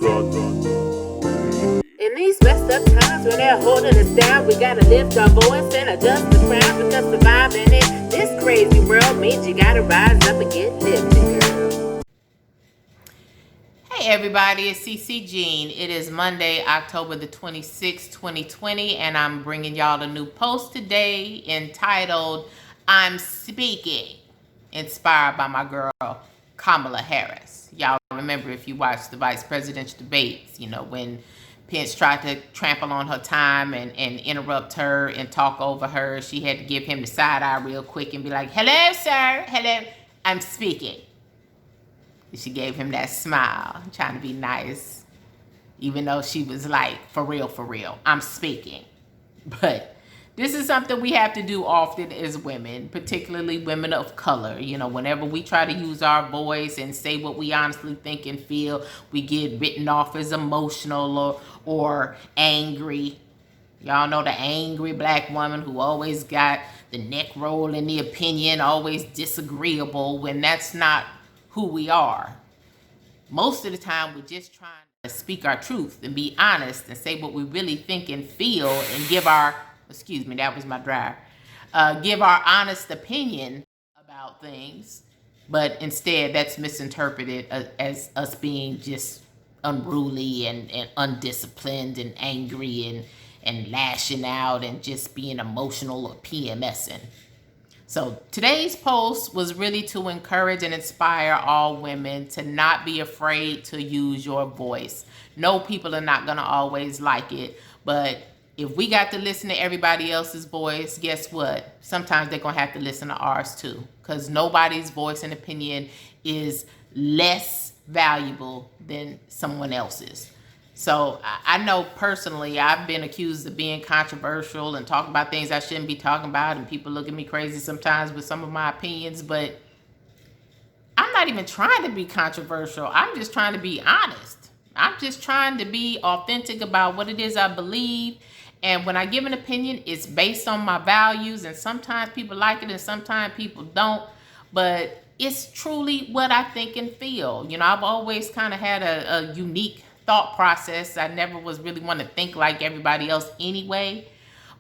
In these messed up times when they're holding us down, we gotta lift our voice and adjust the crown, because surviving in this crazy world means you gotta rise up and get lifted, girl. Hey everybody, it's CC Jean. It is Monday, October the 26th, 2020, and I'm bringing y'all a new post today entitled, I'm Speaking, inspired by my girl, Kamala Harris. Y'all remember, if you watched the vice presidential debates, when Pence tried to trample on her time and interrupt her and talk over her, she had to give him the side eye real quick and be like, hello, sir, hello, I'm speaking. She gave him that smile, trying to be nice, even though she was like, for real, I'm speaking. But this is something we have to do often as women, particularly women of color. Whenever we try to use our voice and say what we honestly think and feel, we get written off as emotional or angry. Y'all know the angry black woman who always got the neck roll in the opinion, always disagreeable, when that's not who we are. Most of the time, we're just trying to speak our truth and be honest and say what we really think and feel and give our, that was my dryer, give our honest opinion about things. But instead, that's misinterpreted as us being just unruly and undisciplined and angry and lashing out and just being emotional or PMSing. So today's post was really to encourage and inspire all women to not be afraid to use your voice. No, people are not going to always like it, but if we got to listen to everybody else's voice, guess what? Sometimes they're going to have to listen to ours too, because nobody's voice and opinion is less valuable than someone else's. So I know personally, I've been accused of being controversial and talking about things I shouldn't be talking about, and people look at me crazy sometimes with some of my opinions, but I'm not even trying to be controversial. I'm just trying to be honest. I'm just trying to be authentic about what it is I believe. And when I give an opinion, it's based on my values, and sometimes people like it and sometimes people don't, but it's truly what I think and feel. I've always kind of had a unique thought process. I never was really want to think like everybody else anyway,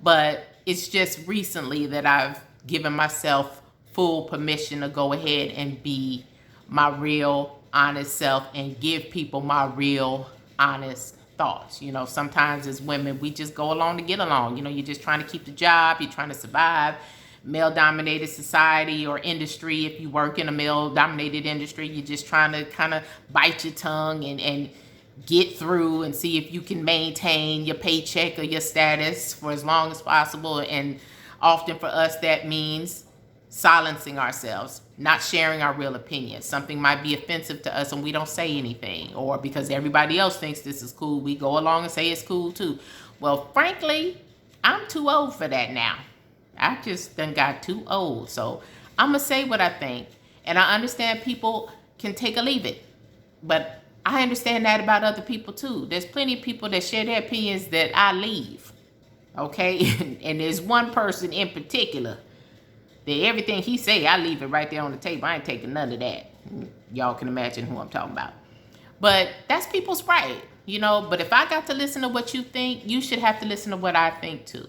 but it's just recently that I've given myself full permission to go ahead and be my real honest self and give people my real honest thoughts. Sometimes as women, we just go along to get along. You're just trying to keep the job, you're trying to survive. Male-dominated society or industry, if you work in a male-dominated industry, you're just trying to kind of bite your tongue and get through and see if you can maintain your paycheck or your status for as long as possible. And often for us, that means silencing ourselves, not sharing our real opinions. Something might be offensive to us and we don't say anything, or because everybody else thinks this is cool, we go along and say it's cool too. Well, frankly, I'm too old for that now. I just done got too old. So I'm gonna say what I think, and I understand people can take or leave it, but I understand that about other people too. There's plenty of people that share their opinions that I leave, okay? And there's one person in particular that everything he say, I leave it right there on the table. I ain't taking none of that. Y'all can imagine who I'm talking about. But that's people's right, But if I got to listen to what you think, you should have to listen to what I think too.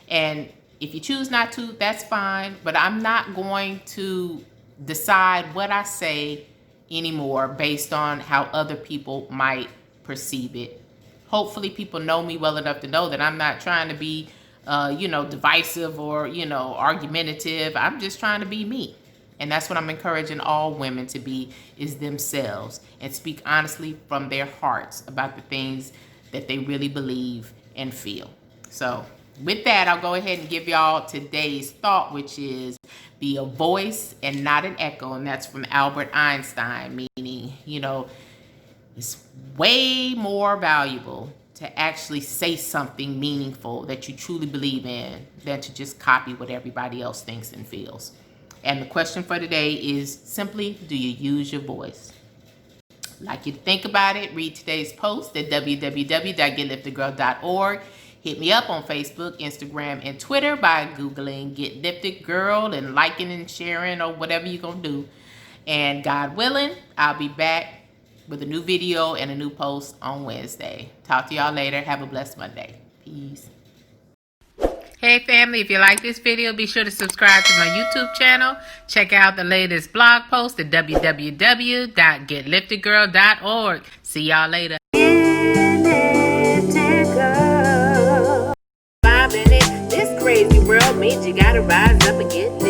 And if you choose not to, that's fine. But I'm not going to decide what I say anymore based on how other people might perceive it. Hopefully people know me well enough to know that I'm not trying to be divisive or argumentative. I'm just trying to be me, and that's what I'm encouraging all women to be, is themselves, and speak honestly from their hearts about the things that they really believe and feel. So with that, I'll go ahead and give y'all today's thought, which is be a voice and not an echo. And that's from Albert Einstein, meaning, it's way more valuable to actually say something meaningful that you truly believe in than to just copy what everybody else thinks and feels. And the question for today is simply, do you use your voice? I'd like you to think about it. Read today's post at www.getliftedgirl.org. Hit me up on Facebook, Instagram, and Twitter by Googling Get Lifted Girl and liking and sharing or whatever you're going to do. And God willing, I'll be back with a new video and a new post on Wednesday. Talk to y'all later. Have a blessed Monday. Peace. Hey family, if you like this video, be sure to subscribe to my YouTube channel. Check out the latest blog post at www.getliftedgirl.org. See y'all later. This crazy world means you gotta rise up and get